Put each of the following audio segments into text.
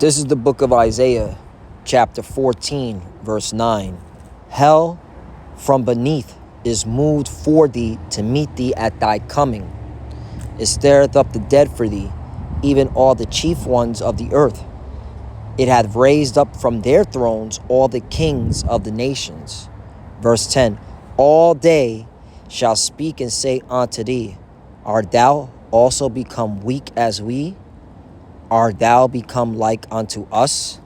This is the book of Isaiah, chapter 14, verse 9. Hell from beneath is moved for thee to meet thee at thy coming. It stirreth up the dead for thee, even all the chief ones of the earth. It hath raised up from their thrones all the kings of the nations. Verse 10. All day shall speak and say unto thee, Art thou also become weak as we? Art thou become like unto us?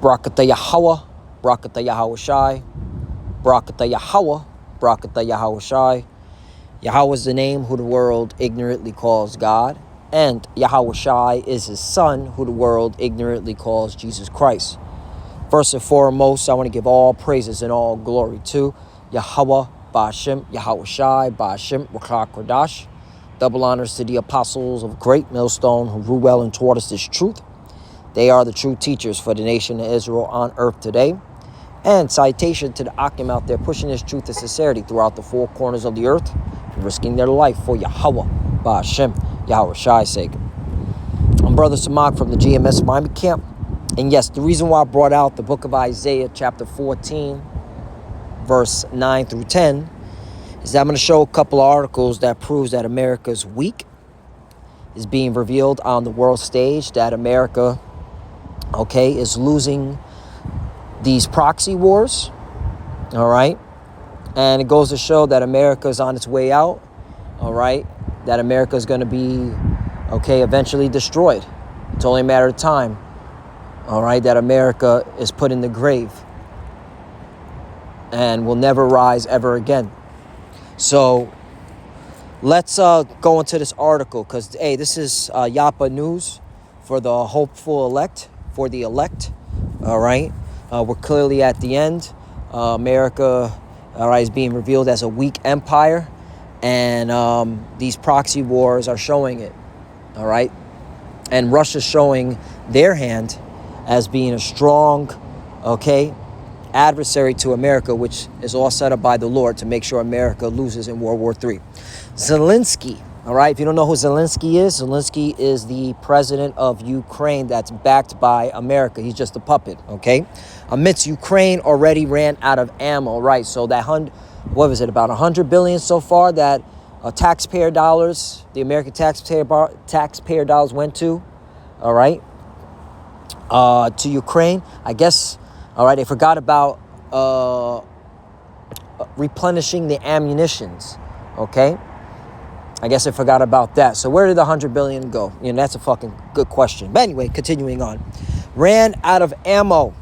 Brakata Yahweh, Brakata Yahweh Shai, Brakata Yahweh, Brakata Yahweh Shai. Yahweh is the name who the world ignorantly calls God, and Yahweh Shai is his son who the world ignorantly calls Jesus Christ. First and foremost, I want to give all praises and all glory to Yahweh Ba'Shem, Yahweh Shai, Ba'Shem, Rakha Kodash. Double honors to the apostles of Great Millstone who rule well and taught us this truth. They are the true teachers for the nation of Israel on earth today. And citation to the Akim out there pushing this truth and sincerity throughout the four corners of the earth, risking their life for Yahweh Ba'Shem, Yahweh Shai's sake. I'm Brother Samak from the GMS Miami Camp. And yes, the reason why I brought out the book of Isaiah, chapter 14, verse 9 through 10, is that I'm going to show a couple of articles that proves that America's weak is being revealed on the world stage, that America, is losing these proxy wars, all right? And it goes to show that America is on its way out, all right? That America is going to be, eventually destroyed. It's only a matter of time, all right, that America is put in the grave and will never rise ever again. So let's go into this article because, hey, this is Yapa News for the hopeful elect, for the elect, all right? We're clearly at the end. America, all right, is being revealed as a weak empire, and these proxy wars are showing it, all right? And Russia's showing their hand as being a strong, adversary to America, which is all set up by the Lord to make sure America loses in World War III. Zelensky, all right, if you don't know who Zelensky is the president of Ukraine that's backed by America. He's just a puppet, okay? Amidst Ukraine already ran out of ammo, right? So that about 100 billion so far that taxpayer dollars, the American taxpayer dollars went to, all right, to Ukraine. I guess, all right, they forgot about replenishing the ammunitions, okay? I guess I forgot about that. So where did the 100 billion go? That's a fucking good question. But anyway, continuing on. Ran out of ammo.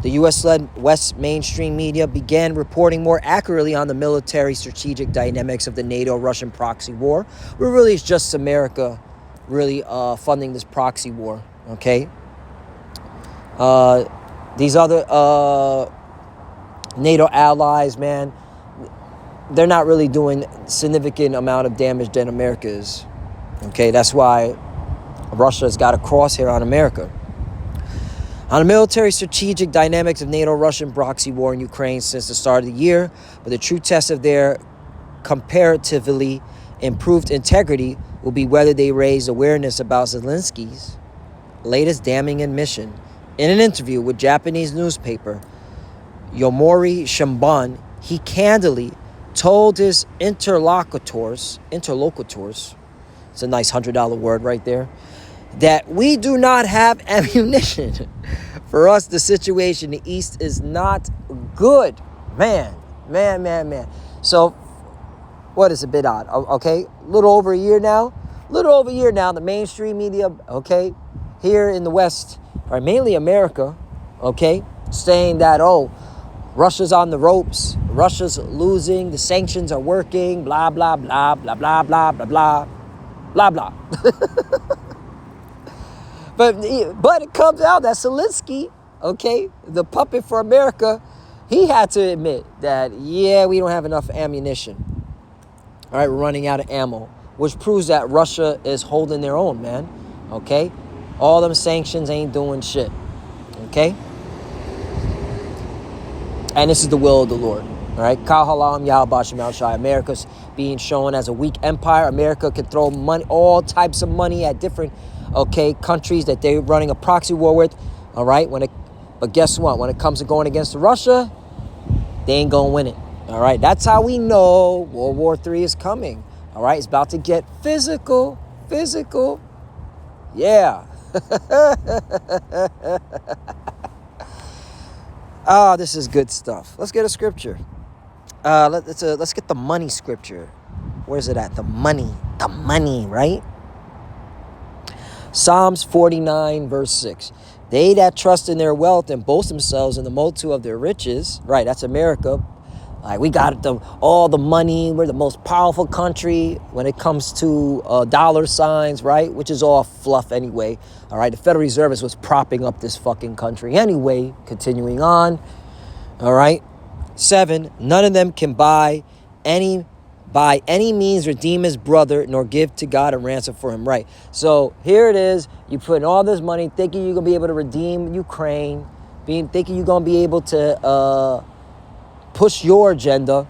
The U.S.-led West mainstream media began reporting more accurately on the military strategic dynamics of the NATO-Russian proxy war. Where really it's just America really funding this proxy war, okay? These other NATO allies, man, they're not really doing significant amount of damage than America is. Okay, that's why Russia's got a crosshair on America. On the military strategic dynamics of NATO-Russian proxy war in Ukraine since the start of the year, but the true test of their comparatively improved integrity will be whether they raise awareness about Zelensky's latest damning admission. In an interview with Japanese newspaper Yomiuri Shimbun, he candidly told his interlocutors, it's a nice $100 word right there, that we do not have ammunition. For us, the situation in the East is not good. Man. So, what is a bit odd, okay? Little over a year now, the mainstream media, here in the West, or mainly America, saying that, Russia's on the ropes, Russia's losing, the sanctions are working, blah, blah, blah, blah, blah, blah, blah, blah, blah, blah. But it comes out that Zelensky, the puppet for America, he had to admit that, we don't have enough ammunition. All right, we're running out of ammo, which proves that Russia is holding their own, man, All them sanctions ain't doing shit, And this is the will of the Lord. All right, Kal Halam Yahweh Bashem Al Shai. America's being shown as a weak empire. America can throw money, all types of money at different, countries that they're running a proxy war with. All right, but guess what? When it comes to going against Russia, they ain't gonna win it. All right, that's how we know World War III is coming. All right, it's about to get physical. Yeah. This is good stuff. Let's get a scripture. Let's get the money scripture. Where's it at? The money, right? Psalms 49 verse 6. They that trust in their wealth and boast themselves in the multitude of their riches, right? That's America. Like, we got all the money. We're the most powerful country when it comes to dollar signs, right? Which is all fluff anyway. All right, the Federal Reserve is what's propping up this fucking country anyway. Continuing on. All right. 7, none of them can by any means redeem his brother, nor give to God a ransom for him. Right. So here it is. You put in all this money thinking you're going to be able to redeem Ukraine, thinking you're going to be able to push your agenda.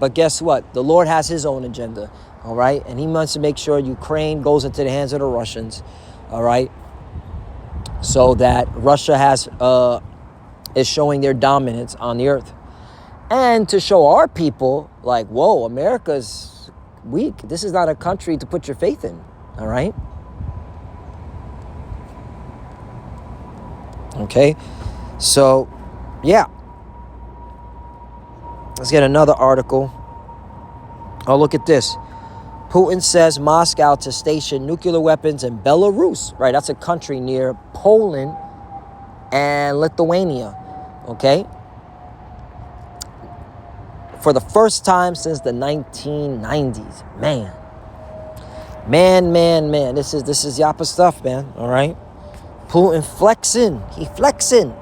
But guess what? The Lord has his own agenda. All right. And he wants to make sure Ukraine goes into the hands of the Russians. All right. So that Russia is showing their dominance on the earth. And to show our people, like, whoa, America's weak. This is not a country to put your faith in. All right? Okay? So, yeah. Let's get another article. Oh, look at this. Putin says Moscow to station nuclear weapons in Belarus. Right, that's a country near Poland and Lithuania. Okay? For the first time since the 1990s. Man. This is Yappa stuff, man. All right? Putin flexing. He flexing.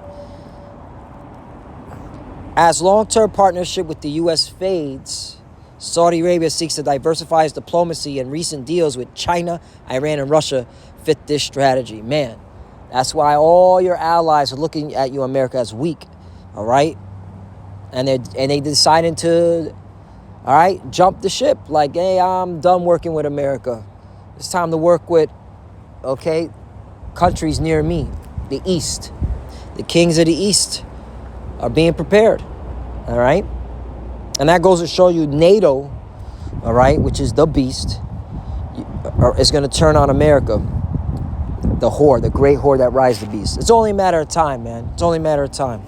As long-term partnership with the U.S. fades, Saudi Arabia seeks to diversify its diplomacy, and recent deals with China, Iran, and Russia fit this strategy. Man, that's why all your allies are looking at you, America, as weak. All right? And they decided to, all right, jump the ship. Like, hey, I'm done working with America. It's time to work with, countries near me, the East. The kings of the East are being prepared, all right? And that goes to show you NATO, all right, which is the beast, is going to turn on America. The whore, the great whore that rides the beast. It's only a matter of time, man. It's only a matter of time.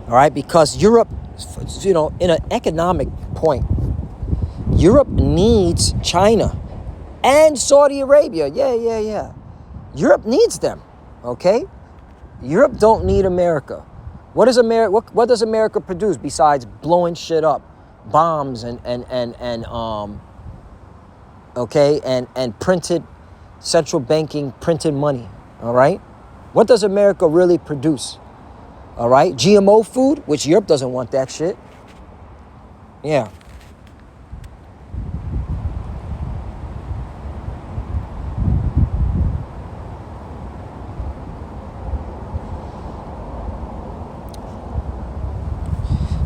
All right, because Europe, in an economic point, Europe needs China and Saudi Arabia. Yeah. Europe needs them, okay? Europe don't need America. What does America produce besides blowing shit up, bombs and printed central banking printed money? All right, what does America really produce? All right, GMO food, which Europe doesn't want that shit. Yeah.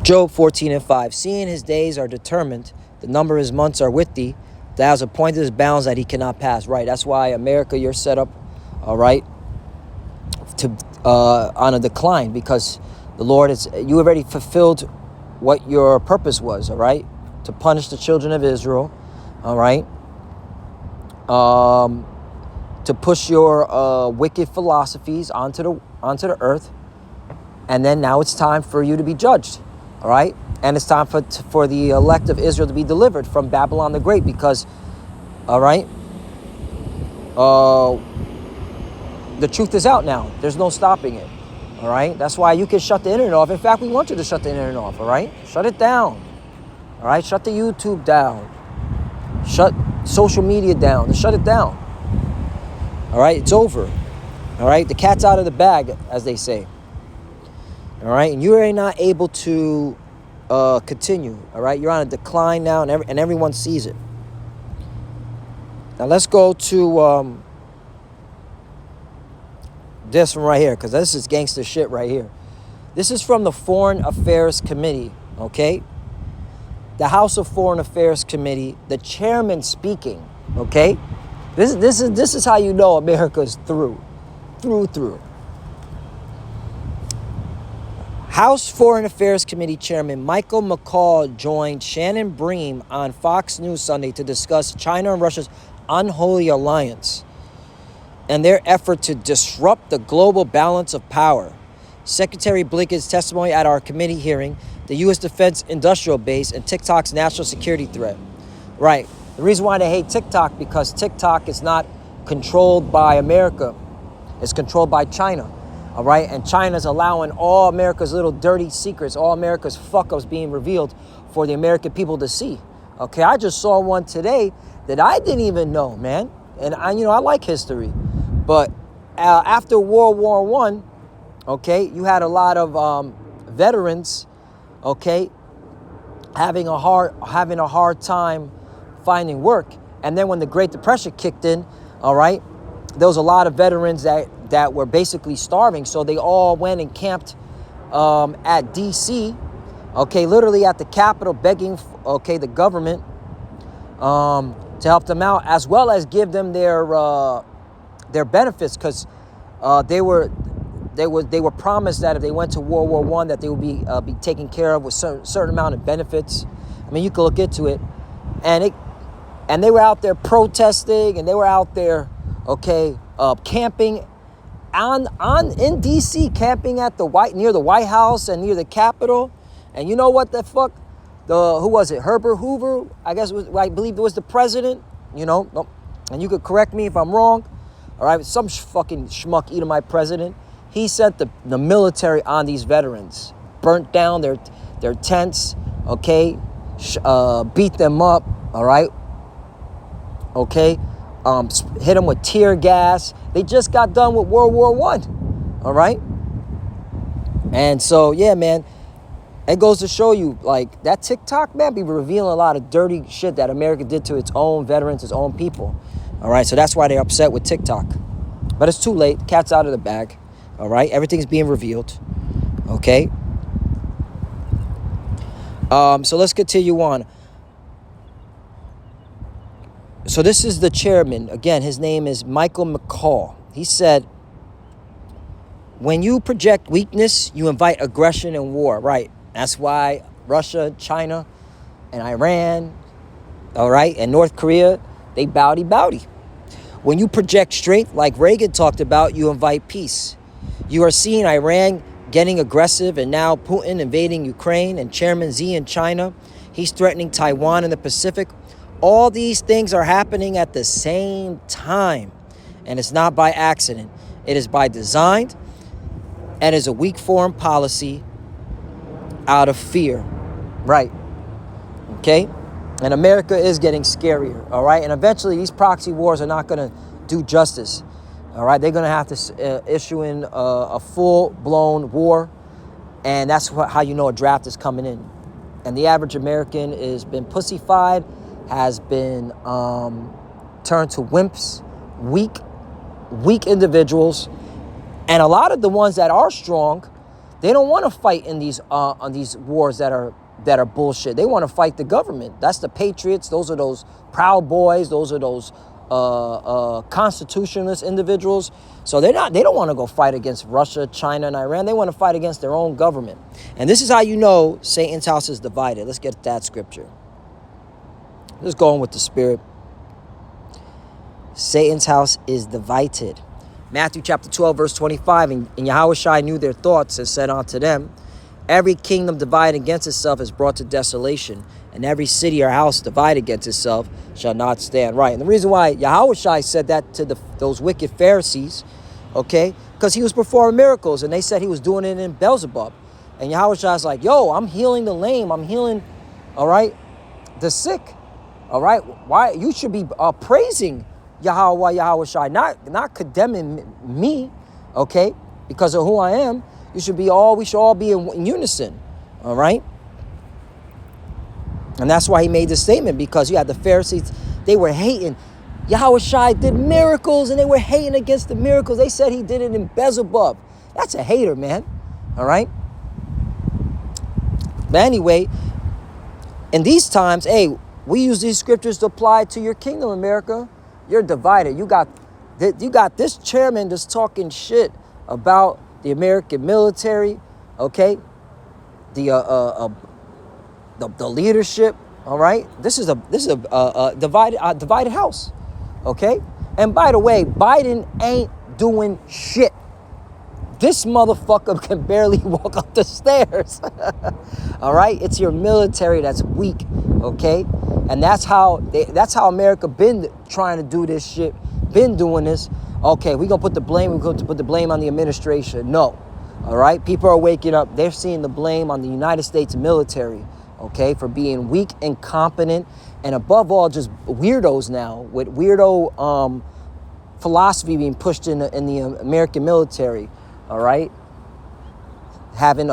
Job 14:5. Seeing his days are determined, the number of his months are with thee. Thou hast appointed his bounds that he cannot pass. Right. That's why America, you're set up, all right, to on a decline, because the Lord you already fulfilled what your purpose was, all right, to punish the children of Israel, all right, to push your wicked philosophies onto the earth, and then now it's time for you to be judged, all right, and it's time for the elect of Israel to be delivered from Babylon the Great, because, all right, the truth is out now. There's no stopping it. All right. That's why you can shut the internet off. In fact, we want you to shut the internet off. All right. Shut it down. All right. Shut the YouTube down. Shut social media down. Shut it down. All right. It's over. All right. The cat's out of the bag, as they say. All right. And you are not able to continue. All right. You're on a decline now, and everyone sees it. Now let's go to this one right here, because this is gangster shit right here. This is from the Foreign Affairs Committee, okay? The House of Foreign Affairs Committee, the chairman speaking, okay? This is how you know America's through. House Foreign Affairs Committee Chairman Michael McCaul joined Shannon Bream on Fox News Sunday to discuss China and Russia's unholy alliance and their effort to disrupt the global balance of power. Secretary Blinken's testimony at our committee hearing, the U.S. defense industrial base, and TikTok's national security threat. Right. The reason why they hate TikTok, because TikTok is not controlled by America. It's controlled by China. All right. And China's allowing all America's little dirty secrets, all America's fuck-ups being revealed for the American people to see. Okay. I just saw one today that I didn't even know, man. And I like history. But after World War I, okay, you had a lot of veterans, okay, having a hard time finding work. And then when the Great Depression kicked in, all right, there was a lot of veterans that were basically starving. So they all went and camped at D.C., okay, literally at the Capitol, begging, okay, the government to help them out, as well as give them their benefits, because they were promised that if they went to World War I, that they would be taken care of with certain amount of benefits. I mean, you can look into it, and they were out there protesting, and they were out there, okay, camping in D.C., camping at near the White House and near the Capitol. And you know what the fuck? Who was it? Herbert Hoover, I believe it was the president. And you could correct me if I'm wrong. All right, some fucking schmuck Edomite president. He sent the military on these veterans, burnt down their tents, okay, beat them up, all right, okay, hit them with tear gas. They just got done with World War I, all right? And so, yeah, man, it goes to show you, like, that TikTok, man, be revealing a lot of dirty shit that America did to its own veterans, its own people. All right, so that's why they're upset with TikTok. But it's too late. Cat's out of the bag. All right, everything's being revealed. Okay. So let's continue on. So this is the chairman. Again, his name is Michael McCaul. He said, when you project weakness, you invite aggression and war. Right. That's why Russia, China, and Iran, all right, and North Korea, they bowdy. When you project strength, like Reagan talked about, you invite peace. You are seeing Iran getting aggressive, and now Putin invading Ukraine, and Chairman Xi in China. He's threatening Taiwan and the Pacific. All these things are happening at the same time. And it's not by accident. It is by design, and is a weak foreign policy out of fear. Right. Okay? And America is getting scarier, all right? And eventually these proxy wars are not going to do justice, all right? They're going to have to issue in a full-blown war, and that's how you know a draft is coming in. And the average American has been pussified, has been turned to wimps, weak individuals. And a lot of the ones that are strong, they don't want to fight in these on these wars that are bullshit. They want to fight the government. That's the patriots. Those are those Proud Boys. Those are those constitutionalist individuals. So they don't want to go fight against Russia, China, and Iran. They want to fight against their own government. And this is how you know Satan's house is divided. Let's get that scripture. Let's go on with the spirit. Satan's house is divided. Matthew chapter 12, verse 25. And Yahushua knew their thoughts and said unto them, every kingdom divided against itself is brought to desolation, and every city or house divided against itself shall not stand. Right. And the reason why Yahushua said that to those wicked Pharisees, okay, because he was performing miracles, and they said he was doing it in Beelzebub. And Yahushua's like, yo, I'm healing the lame. I'm healing, all right, the sick. All right. Why? You should be praising Yahushua, not condemning me, okay, because of who I am. We should all be in unison, all right? And that's why he made this statement, because you had the Pharisees, they were hating. Yahushua did miracles, and they were hating against the miracles. They said he did it in Beelzebub. That's a hater, man, all right? But anyway, in these times, hey, we use these scriptures to apply to your kingdom, America. You're divided. You got this chairman that's talking shit about the American military, okay? The leadership, all right? This is a divided house, okay? And by the way, Biden ain't doing shit. This motherfucker can barely walk up the stairs. All right? It's your military that's weak, okay? And that's how America been trying to do this shit, been doing this. Okay, we're going to put the blame on the administration. No. All right? People are waking up. They're seeing the blame on the United States military, okay, for being weak, incompetent, and above all, just weirdos now with weirdo philosophy being pushed in the American military. All right, having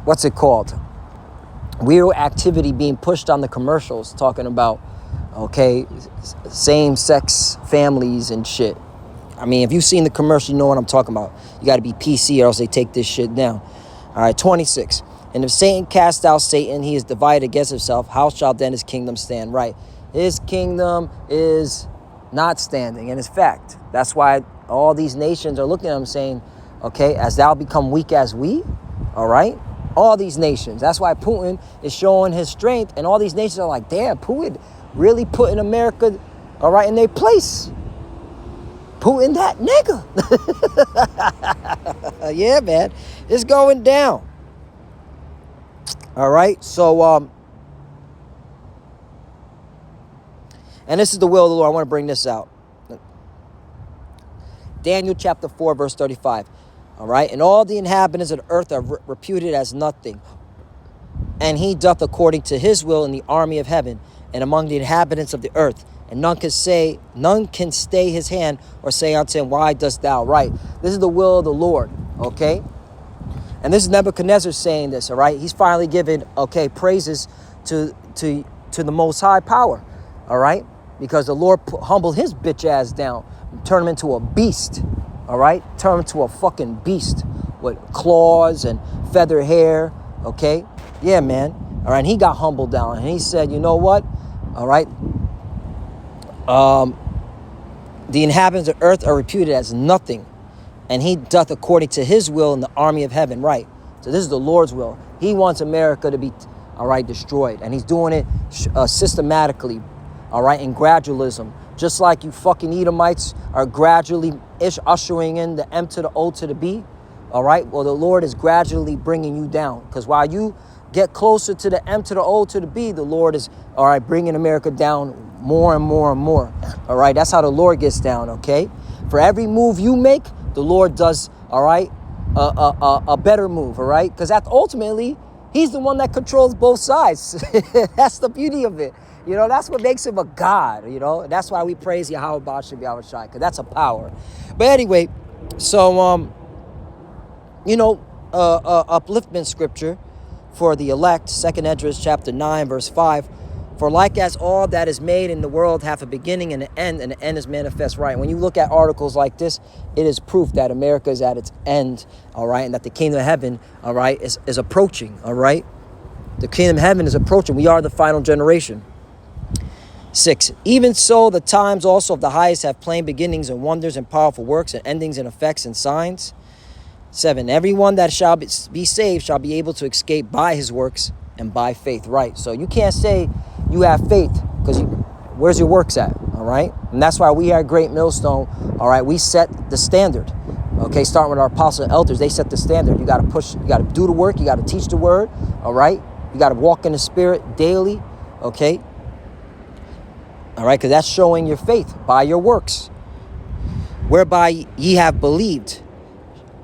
what's it called? Weird activity being pushed on the commercials, talking about, okay, same-sex families and shit. I mean, if you've seen the commercial, you know what I'm talking about. You got to be PC or else they take this shit down. All right, 26. And if Satan cast out Satan, he is divided against himself. How shall then his kingdom stand? Right. His kingdom is not standing, and it's fact. That's why all these nations are looking at him saying, okay, as thou become weak as we, all right? All these nations. That's why Putin is showing his strength, and all these nations are like, damn, Putin really putting America, all right, in their place. Putin that nigga. Yeah, man. It's going down. All right, so, and this is the will of the Lord. I want to bring this out. Daniel chapter 4, verse 35. All right. And all the inhabitants of the earth are reputed as nothing. And he doth according to his will in the army of heaven and among the inhabitants of the earth. And none can stay his hand or say unto him, why dost thou? Right. This is the will of the Lord. Okay. And this is Nebuchadnezzar saying this. All right. He's finally giving, okay, praises to the Most High power. All right. Because the Lord humbled his bitch ass down. Turn him into a beast, all right? Turn him into a fucking beast with claws and feather hair, okay? Yeah, man. All right, and he got humbled down. And he said, you know what? All right. The inhabitants of earth are reputed as nothing. And he doth according to his will in the army of heaven, right? So this is the Lord's will. He wants America to be, all right, destroyed. And he's doing it systematically, all right, in gradualism. Just like you fucking Edomites are gradually ushering in the M to the O to the B. All right. Well, the Lord is gradually bringing you down. Because while you get closer to the M to the O to the B, the Lord is, all right, bringing America down more and more and more. All right. That's how the Lord gets down. OK, for every move you make, the Lord does. All right. A better move. All right. Because ultimately, he's the one that controls both sides. That's the beauty of it. You know, that's what makes him a God, you know. That's why we praise Yahweh B'Shem Yahweh Shai, because that's a power. But anyway, so, upliftment scripture for the elect, 2nd Esdras chapter 9, verse 5. For like as all that is made in the world hath a beginning and an end, and the end is manifest right. When you look at articles like this, it is proof that America is at its end, all right, and that the kingdom of heaven, all right, is approaching, all right. The kingdom of heaven is approaching. We are the final generation. 6. Even so, the times also of the highest have plain beginnings and wonders and powerful works and endings and effects and signs. 7. Everyone that shall be saved shall be able to escape by his works and by faith. Right. So you can't say you have faith because where's your works at? All right. And that's why we here at Great Millstone, all right, we set the standard. Okay. Starting with our apostles and elders, they set the standard. You got to push, you got to do the work. You got to teach the word. All right. You got to walk in the spirit daily. Okay. All right, because that's showing your faith by your works. Whereby ye have believed,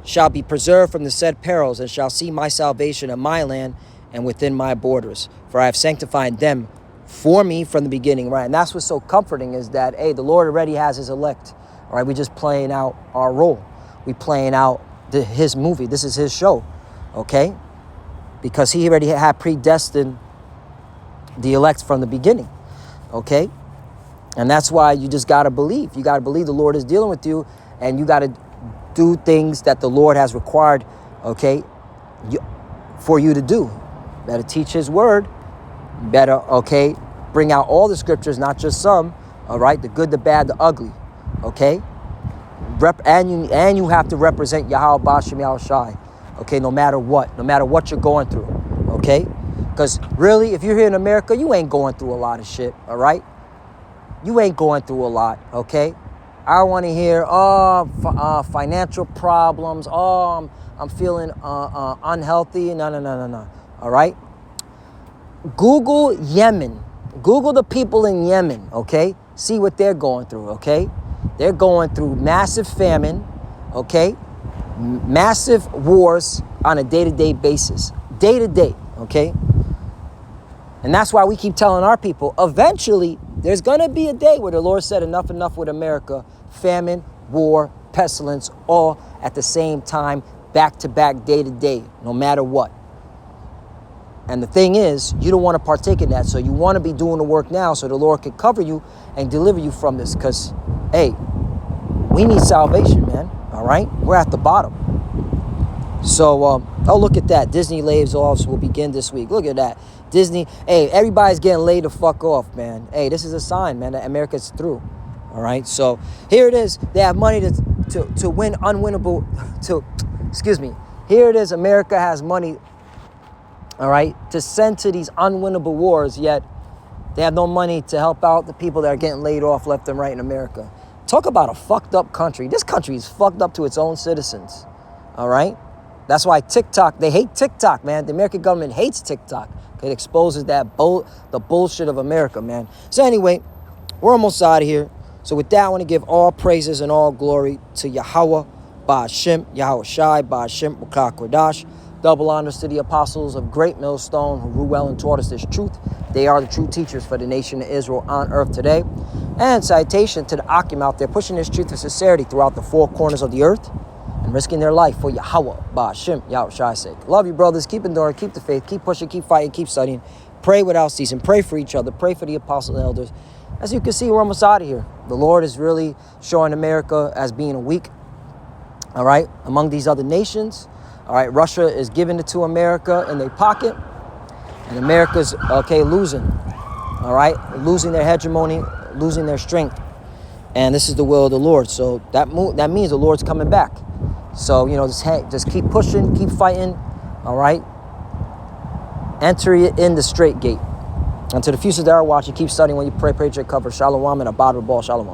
shall be preserved from the said perils, and shall see my salvation in my land and within my borders. For I have sanctified them for me from the beginning, right? And that's what's so comforting is that, hey, the Lord already has his elect. All right, we're just playing out our role. We're playing out his movie. This is his show, okay? Because he already had predestined the elect from the beginning, okay? And that's why you just got to believe. You got to believe the Lord is dealing with you, and you got to do things that the Lord has required, okay, for you to do. Better teach his word. Better, okay, bring out all the scriptures, not just some, all right? The good, the bad, the ugly, okay? And you have to represent Yahweh Ba'ashem Yahushai, okay, no matter what you're going through, okay? Because really, if you're here in America, you ain't going through a lot of shit, all right? You ain't going through a lot, okay? I don't want to hear, financial problems, I'm feeling unhealthy, no, all right? Google Yemen. Google the people in Yemen, okay? See what they're going through, okay? They're going through massive famine, okay? Massive wars on a day-to-day basis. Day-to-day, okay? And that's why we keep telling our people, eventually, there's going to be a day where the Lord said enough with America. Famine, war, pestilence, all at the same time, back-to-back, day-to-day, no matter what. And the thing is, you don't want to partake in that. So you want to be doing the work now so the Lord can cover you and deliver you from this. Because, hey, we need salvation, man. All right? We're at the bottom. So, oh, look at that. Disney lays off will begin this week. Look at that. Disney, hey, everybody's getting laid the fuck off, man. Hey, this is a sign, man, that America's through. All right? So here it is. They have money to win unwinnable, Here it is. America has money, all right, to send to these unwinnable wars, yet they have no money to help out the people that are getting laid off left and right in America. Talk about a fucked up country. This country is fucked up to its own citizens, all right? That's why TikTok, they hate TikTok, man. The American government hates TikTok. It exposes the bullshit of America, man. So anyway, we're almost out of here. So with that, I want to give all praises and all glory to Yahweh, Ba'ashem, Yahweh Shai, Ba'ashem, Bukak Kodash. Double honors to the apostles of Great Millstone who grew well and taught us this truth. They are the true teachers for the nation of Israel on earth today. And citation to the Akim out there pushing this truth of sincerity throughout the four corners of the earth and risking their life for Yahweh, Ba'ashem, Yahweh Shai's sake. Love you, brothers. Keep enduring, keep the faith, keep pushing, keep fighting, keep studying. Pray without ceasing. Pray for each other. Pray for the apostles and elders. As you can see, we're almost out of here. The Lord is really showing America as being a weak, all right, among these other nations. All right, Russia is giving it to America in their pocket, and America's, okay, losing, all right, losing their hegemony, losing their strength, and this is the will of the Lord. So that means the Lord's coming back. So, you know, just keep pushing, keep fighting, all right, enter in the straight gate. And to the futures that are watching, keep studying when you pray to your cover. Shalom and a bottle of ball. Shalom.